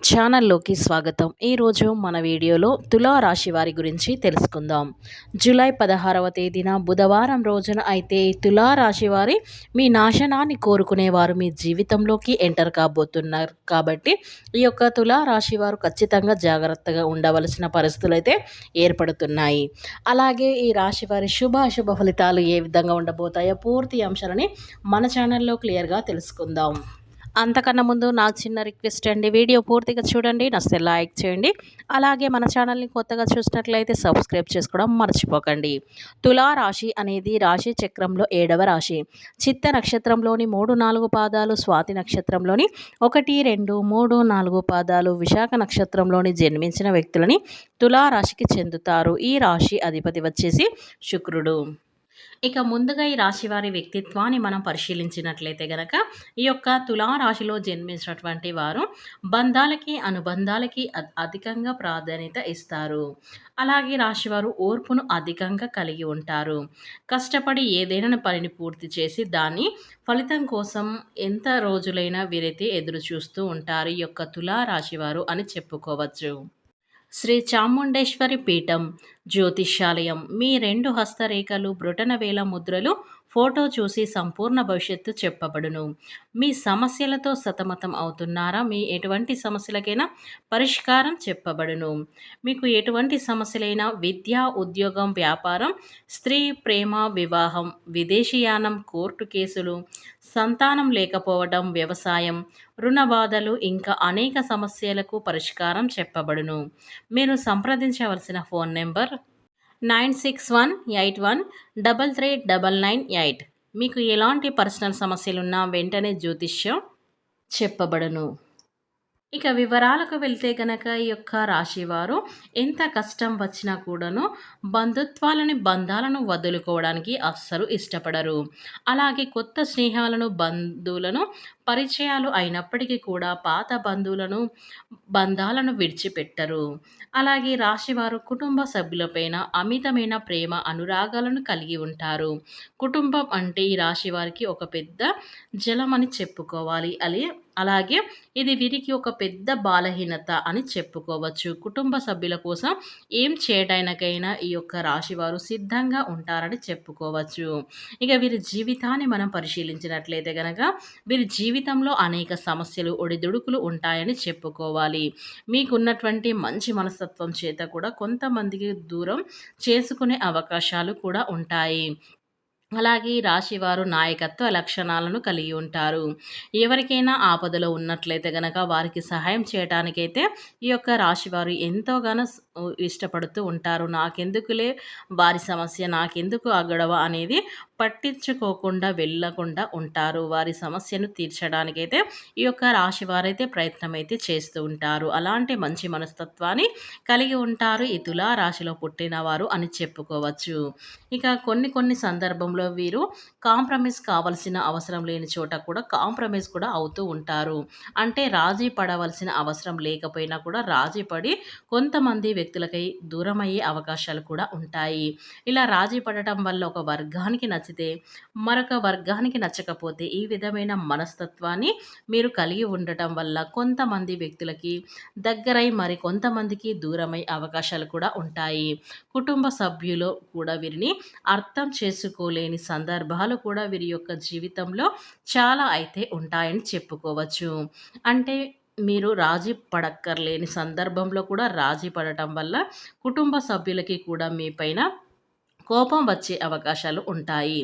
ఛానల్లోకి స్వాగతం. ఈరోజు మన వీడియోలో తులా రాశి వారి గురించి తెలుసుకుందాం. జూలై 16వ తేదీన బుధవారం రోజున అయితే తులా రాశి వారి మీ నాశనాన్ని కోరుకునేవారు మీ జీవితంలోకి ఎంటర్ కాబోతున్నారు. కాబట్టి ఈ యొక్క తులా రాశి వారు ఖచ్చితంగా జాగ్రత్తగా ఉండవలసిన పరిస్థితులు అయితే ఏర్పడుతున్నాయి. అలాగే ఈ రాశి వారి శుభ ఫలితాలు ఏ విధంగా ఉండబోతాయో పూర్తి అంశాలని మన ఛానల్లో క్లియర్గా తెలుసుకుందాం. అంతకన్నా ముందు నాకు చిన్న రిక్వెస్ట్ అండి, వీడియో పూర్తిగా చూడండి, నచ్చితే లైక్ చేయండి. అలాగే మన ఛానల్ని కొత్తగా చూసినట్లయితే సబ్స్క్రైబ్ చేసుకోవడం మర్చిపోకండి. తులా రాశి అనేది రాశి చక్రంలో 7వ రాశి. చిత్త నక్షత్రంలోని 3, 4 పాదాలు, స్వాతి నక్షత్రంలోని 1, 2, 3, 4 పాదాలు, విశాఖ నక్షత్రంలోని జన్మించిన వ్యక్తులని తులా రాశికి చెందుతారు. ఈ రాశి అధిపతి వచ్చేసి శుక్రుడు. ఇక ముందుగా ఈ రాశి వారి వ్యక్తిత్వాన్ని మనం పరిశీలించినట్లయితే గనక ఈ యొక్క తులారాశిలో జన్మించినటువంటి వారు బంధాలకి అనుబంధాలకి అధికంగా ప్రాధాన్యత ఇస్తారు. అలాగే రాశివారు ఓర్పును అధికంగా కలిగి ఉంటారు. కష్టపడి ఏదైనా పనిని పూర్తి చేసి దాన్ని ఫలితం కోసం ఎంత రోజులైనా వీరైతే ఎదురు చూస్తూ ఉంటారు ఈ యొక్క తులారాశివారు అని చెప్పుకోవచ్చు. శ్రీ చాముండేశ్వరి పీఠం జ్యోతిష్యాలయం మీ 2 హస్తరేఖలు, బ్రొటనవేల ముద్రలు, ఫోటో చూసి సంపూర్ణ భవిష్యత్తు చెప్పబడును. మీ సమస్యలతో సతమతం అవుతున్నారా? మీ ఎటువంటి సమస్యలకైనా పరిష్కారం చెప్పబడును. మీకు ఎటువంటి సమస్యలైనా విద్య, ఉద్యోగం, వ్యాపారం, స్త్రీ, ప్రేమ, వివాహం, విదేశీయానం, కోర్టు కేసులు, సంతానం లేకపోవడం, వ్యవసాయం, రుణ బాధలు ఇంకా అనేక సమస్యలకు పరిష్కారం చెప్పబడును. మీరు సంప్రదించవలసిన ఫోన్ నెంబర్ 9618133998. మీకు ఎలాంటి పర్సనల్ సమస్యలున్నా వెంటనే జ్యోతిష్యం చెప్పబడును. ఇక వివరాలకు వెళ్తే గనక ఈ యొక్క రాశివారు ఎంత కష్టం వచ్చినా కూడాను బంధాలను వదులుకోవడానికి అస్సలు ఇష్టపడరు. అలాగే కొత్త స్నేహాలను, బంధువులను పరిచయాలు అయినప్పటికీ కూడా పాత బంధాలను విడిచిపెట్టరు. అలాగే రాశివారు కుటుంబ సభ్యులపైన అమితమైన ప్రేమ, అనురాగాలను కలిగి ఉంటారు. కుటుంబం అంటే ఈ రాశి వారికి ఒక పెద్ద జలమని చెప్పుకోవాలి. అలాగే ఇది వీరికి ఒక పెద్ద బలహీనత అని చెప్పుకోవచ్చు. కుటుంబ సభ్యుల కోసం ఏం చేయడానికైనా ఈ యొక్క రాశివారు సిద్ధంగా ఉంటారని చెప్పుకోవచ్చు. ఇక వీరి జీవితాన్ని మనం పరిశీలించినట్లయితే కనుక వీరి జీవితంలో అనేక సమస్యలు, ఒడిదుడుకులు ఉంటాయని చెప్పుకోవాలి. మీకున్నటువంటి మంచి మనస్తత్వం చేత కూడా కొంతమందికి దూరం చేసుకునే అవకాశాలు కూడా ఉంటాయి. అలాగే ఈ రాశివారు నాయకత్వ లక్షణాలను కలిగి ఉంటారు. ఎవరికైనా ఆపదలో ఉన్నట్లయితే గనక వారికి సహాయం చేయటానికైతే ఈ యొక్క రాశివారు ఎంతోగానో ఇష్టపడుతూ ఉంటారు. నాకెందుకులే వారి సమస్య, నాకెందుకు ఆ గొడవ అనేది పట్టించుకోకుండా వెళ్ళకుండా ఉంటారు. వారి సమస్యను తీర్చడానికైతే ఈ యొక్క రాశివారైతే ప్రయత్నం అయితే చేస్తూ ఉంటారు. అలాంటి మంచి మనస్తత్వాన్ని కలిగి ఉంటారు ఈ తులా రాశిలో పుట్టిన వారు అని చెప్పుకోవచ్చు. ఇక కొన్ని సందర్భంలో వీరు కాంప్రమైజ్ కావాల్సిన అవసరం లేని చోట కూడా కాంప్రమైజ్ కూడా అవుతూ ఉంటారు. అంటే రాజీ పడవలసిన అవసరం లేకపోయినా కూడా రాజీ పడి కొంతమంది వ్యక్తులకై దూరమయ్యే అవకాశాలు కూడా ఉంటాయి. ఇలా రాజీ పడటం వల్ల ఒక వర్గానికి నచ్చితే మరొక వర్గానికి నచ్చకపోతే ఈ విధమైన మనస్తత్వాన్ని మీరు కలిగి ఉండటం వల్ల కొంతమంది వ్యక్తులకి దగ్గరై మరి కొంతమందికి దూరమై అవకాశాలు కూడా ఉంటాయి. కుటుంబ సభ్యులు కూడా వీరిని అర్థం చేసుకోలేని సందర్భాలు కూడా వీరి యొక్క జీవితంలో చాలా అయితే ఉంటాయని చెప్పుకోవచ్చు. అంటే మీరు రాజీ పడక్కర్లేని సందర్భంలో కూడా రాజీ పడటం వల్ల కుటుంబ సభ్యులకి కూడా మీ పైన కోపం వచ్చే అవకాశాలు ఉంటాయి.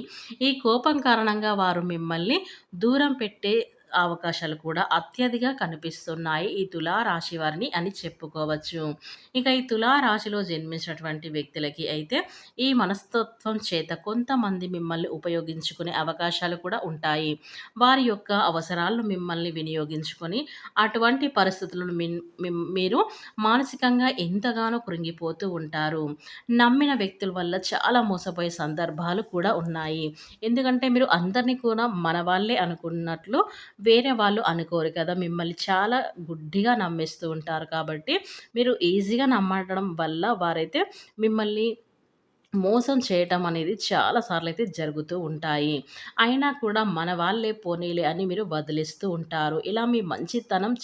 ఈ కోపం కారణంగా వారు మిమ్మల్ని దూరం పెట్టే అవకాశాలు కూడా అత్యధికంగా కనిపిస్తున్నాయి ఈ తులారాశి వారిని అని చెప్పుకోవచ్చు. ఇక ఈ తులారాశిలో జన్మించినటువంటి వ్యక్తులకి అయితే ఈ మనస్తత్వం చేత కొంతమంది మిమ్మల్ని ఉపయోగించుకునే అవకాశాలు కూడా ఉంటాయి. వారి యొక్క అవసరాలను మిమ్మల్ని వినియోగించుకొని అటువంటి పరిస్థితులను మీరు మానసికంగా ఎంతగానో కృంగిపోతూ ఉంటారు. నమ్మిన వ్యక్తుల వల్ల చాలా మోసపోయే సందర్భాలు కూడా ఉన్నాయి. ఎందుకంటే మీరు అందరినీ కూడా మన వాళ్ళే అనుకున్నట్లు వేరే వాళ్ళు అనుకోరు కదా! మిమ్మల్ని చాలా గుడ్డిగా నమ్మేస్తూ ఉంటారు. కాబట్టి మీరు ఈజీగా నమ్మడం వల్ల వారైతే మిమ్మల్ని మోసం చేయటం అనేది చాలా సార్లయితే జరుగుతూ ఉంటాయి. అయినా కూడా మన వాళ్ళే పోనీలే అని మీరు వదిలేస్తూ ఉంటారు. ఇలా మీ మంచితనం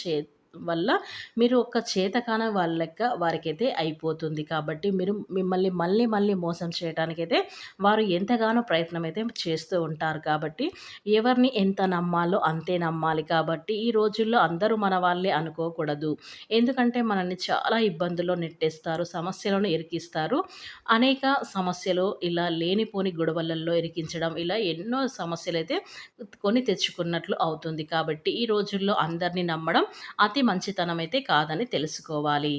వల్ల మీరు ఒక చేతకాని వాళ్ళ లెక్క వారికైతే అయిపోతుంది. కాబట్టి మీరు మిమ్మల్ని మళ్ళీ మళ్ళీ మోసం చేయటానికైతే వారు ఎంతగానో ప్రయత్నమైతే చేస్తూ ఉంటారు. కాబట్టి ఎవరిని ఎంత నమ్మాలో అంతే నమ్మాలి. కాబట్టి ఈ రోజుల్లో అందరూ మన వాళ్ళే అనుకోకూడదు. ఎందుకంటే మనల్ని చాలా ఇబ్బందుల్లో నెట్టేస్తారు. సమస్యలను ఇరికిస్తారు. అనేక సమస్యలు ఇలా లేనిపోని గొడవలలో ఇరికించడం ఇలా ఎన్నో సమస్యలైతే కొని తెచ్చుకున్నట్లు అవుతుంది. కాబట్టి ఈ రోజుల్లో అందరిని నమ్మడం అతి మంచితనమైతే కాదని తెలుసుకోవాలి.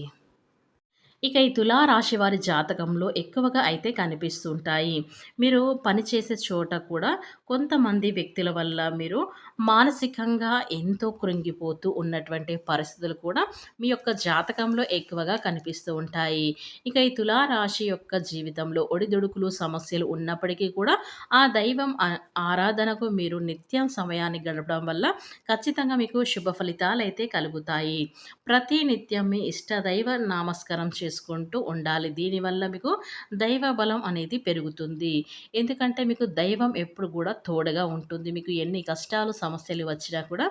ఇక ఈ తులా రాశి వారి జాతకంలో ఎక్కువగా అయితే కనిపిస్తూ ఉంటాయి. మీరు పనిచేసే చోట కూడా కొంతమంది వ్యక్తుల వల్ల మీరు మానసికంగా ఎంతో కృంగిపోతూ ఉన్నటువంటి పరిస్థితులు కూడా మీ యొక్క జాతకంలో ఎక్కువగా కనిపిస్తూ ఉంటాయి. ఇక ఈ తులా రాశి యొక్క జీవితంలో ఒడిదుడుకులు, సమస్యలు ఉన్నప్పటికీ కూడా ఆ దైవం ఆరాధనకు మీరు నిత్యం సమయాన్ని గడపడం వల్ల ఖచ్చితంగా మీకు శుభ ఫలితాలైతే కలుగుతాయి. ప్రతి నిత్యం మీ ఇష్ట దైవ నామస్కారం చేసుకుంటూ ఉండాలి. దీనివల్ల మీకు దైవ బలం అనేది పెరుగుతుంది. ఎందుకంటే మీకు దైవం ఎప్పుడు కూడా తోడుగా ఉంటుంది. మీకు ఎన్ని కష్టాలు, సమస్యలు వచ్చినా కూడా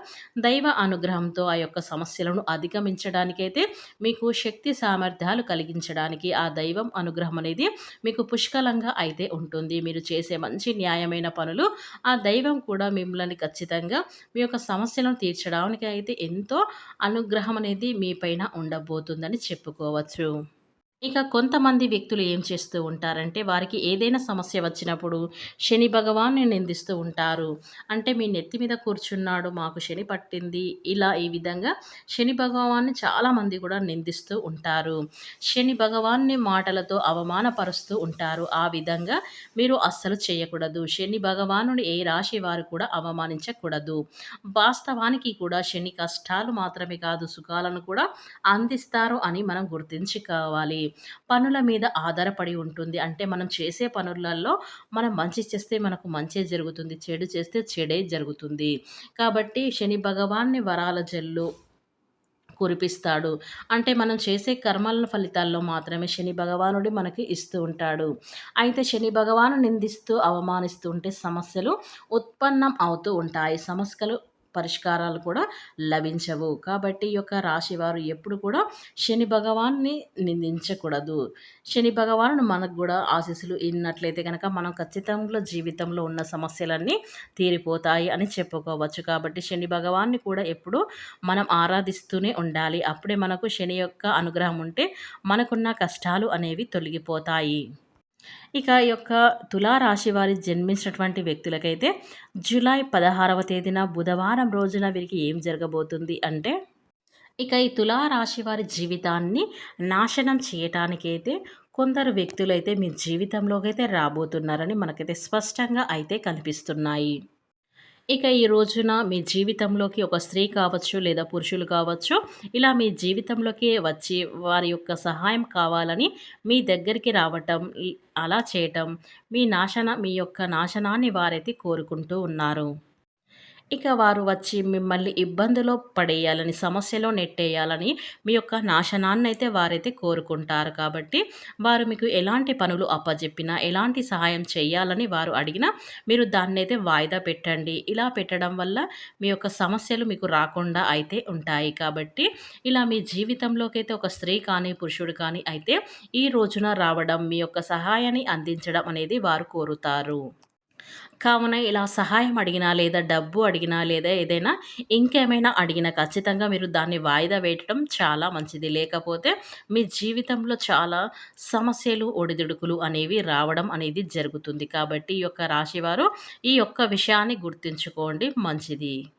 దైవ అనుగ్రహంతో ఆ యొక్క సమస్యలను అధిగమించడానికైతే మీకు శక్తి సామర్థ్యాలు కలిగించడానికి ఆ దైవం అనుగ్రహం అనేది మీకు పుష్కలంగా అయితే ఉంటుంది. మీరు చేసే మంచి న్యాయమైన పనులు ఆ దైవం కూడా మిమ్మల్ని ఖచ్చితంగా మీ యొక్క సమస్యలను తీర్చడానికి అయితే ఎంతో అనుగ్రహం అనేది మీ పైన ఉండబోతుందని చెప్పుకోవచ్చు. ఇక కొంతమంది వ్యక్తులు ఏం చేస్తూ ఉంటారంటే, వారికి ఏదైనా సమస్య వచ్చినప్పుడు శని భగవాన్ని నిందిస్తూ ఉంటారు. అంటే మీ నెత్తి మీద కూర్చున్నాడు, మాకు శని పట్టింది. ఇలా ఈ విధంగా శని భగవాన్ని చాలామంది కూడా నిందిస్తూ ఉంటారు. శని భగవాన్ని మాటలతో అవమానపరుస్తూ ఉంటారు. ఆ విధంగా మీరు అస్సలు చేయకూడదు. శని భగవానుని ఏ రాశి వారు కూడా అవమానించకూడదు. వాస్తవానికి కూడా శని కష్టాలు మాత్రమే కాదు, సుఖాలను కూడా అందిస్తారు అని మనం గుర్తించుకోవాలి. పనుల మీద ఆధారపడి ఉంటుంది. అంటే మనం చేసే పనులలో మనం మంచి చేస్తే మనకు మంచే జరుగుతుంది. చెడు చేస్తే చెడే జరుగుతుంది. కాబట్టి శని భగవాన్ని వరాల జల్లు కురిపిస్తాడు. అంటే మనం చేసే కర్మల ఫలితాల్లో మాత్రమే శని భగవానుడు మనకి ఇస్తూ ఉంటాడు. అయితే శని భగవాను నిందిస్తూ, అవమానిస్తూ ఉంటే సమస్యలు ఉత్పన్నం అవుతూ ఉంటాయి. సమస్యలు పరిష్కారాలు కూడా లభించవు. కాబట్టి ఈ యొక్క రాశివారు ఎప్పుడు కూడా శని భగవాన్ని నిందించకూడదు. శని భగవానుడు మనకు కూడా ఆశీస్సులు ఇన్నట్లయితే గనక మనం ఖచ్చితంగా జీవితంలో ఉన్న సమస్యలన్నీ తీరిపోతాయి అని చెప్పుకోవచ్చు. కాబట్టి శని భగవాన్ని కూడా ఎప్పుడు మనం ఆరాధిస్తూనే ఉండాలి. అప్పుడే మనకు శని యొక్క అనుగ్రహం ఉంటే మనకున్న కష్టాలు అనేవి తొలగిపోతాయి. ఇక ఈ యొక్క తులారాశి వారి జన్మించినటువంటి వ్యక్తులకైతే జూలై 16వ తేదీన బుధవారం రోజున వీరికి ఏం జరగబోతుంది అంటే, ఇక ఈ తులారాశి వారి జీవితాన్ని నాశనం చేయటానికైతే కొందరు వ్యక్తులైతే మీ జీవితంలోకైతే రాబోతున్నారని మనకైతే స్పష్టంగా అయితే కనిపిస్తున్నాయి. ఇక ఈ రోజున మీ జీవితంలోకి ఒక స్త్రీ కావచ్చు లేదా పురుషులు కావచ్చు, ఇలా మీ జీవితంలోకి వచ్చి వారి యొక్క సహాయం కావాలని మీ దగ్గరికి రావటం, అలా చేయటం మీ యొక్క నాశనాన్ని వారైతే కోరుకుంటూ ఉన్నారు. ఇక వారు వచ్చి మిమ్మల్ని ఇబ్బందిలో పడేయాలని, సమస్యలో నెట్టేయాలని, మీ యొక్క నాశనాన్నయితే వారైతే కోరుకుంటారు. కాబట్టి వారు మీకు ఎలాంటి పనులు అప్పజెప్పినా, ఎలాంటి సహాయం చేయాలని వారు అడిగినా మీరు దాన్నైతే వాయిదా పెట్టండి. ఇలా పెట్టడం వల్ల మీ యొక్క సమస్యలు మీకు రాకుండా అయితే ఉంటాయి. కాబట్టి ఇలా మీ జీవితంలోకైతే ఒక స్త్రీ కానీ, పురుషుడు కానీ అయితే ఈ రోజున రావడం, మీ యొక్క సహాయాన్ని అందించడం అనేది వారు కోరుతారు. కావున ఇలా సహాయం అడిగినా, లేదా డబ్బు అడిగినా, లేదా ఏదైనా ఇంకేమైనా అడిగినా ఖచ్చితంగా మీరు దాన్ని వాయిదా వేయటం చాలా మంచిది. లేకపోతే మీ జీవితంలో చాలా సమస్యలు, ఒడిదుడుకులు అనేవి రావడం అనేది జరుగుతుంది. కాబట్టి ఈ యొక్క రాశివారు ఈ యొక్క విషయాన్ని గుర్తుంచుకోండి, మంచిది.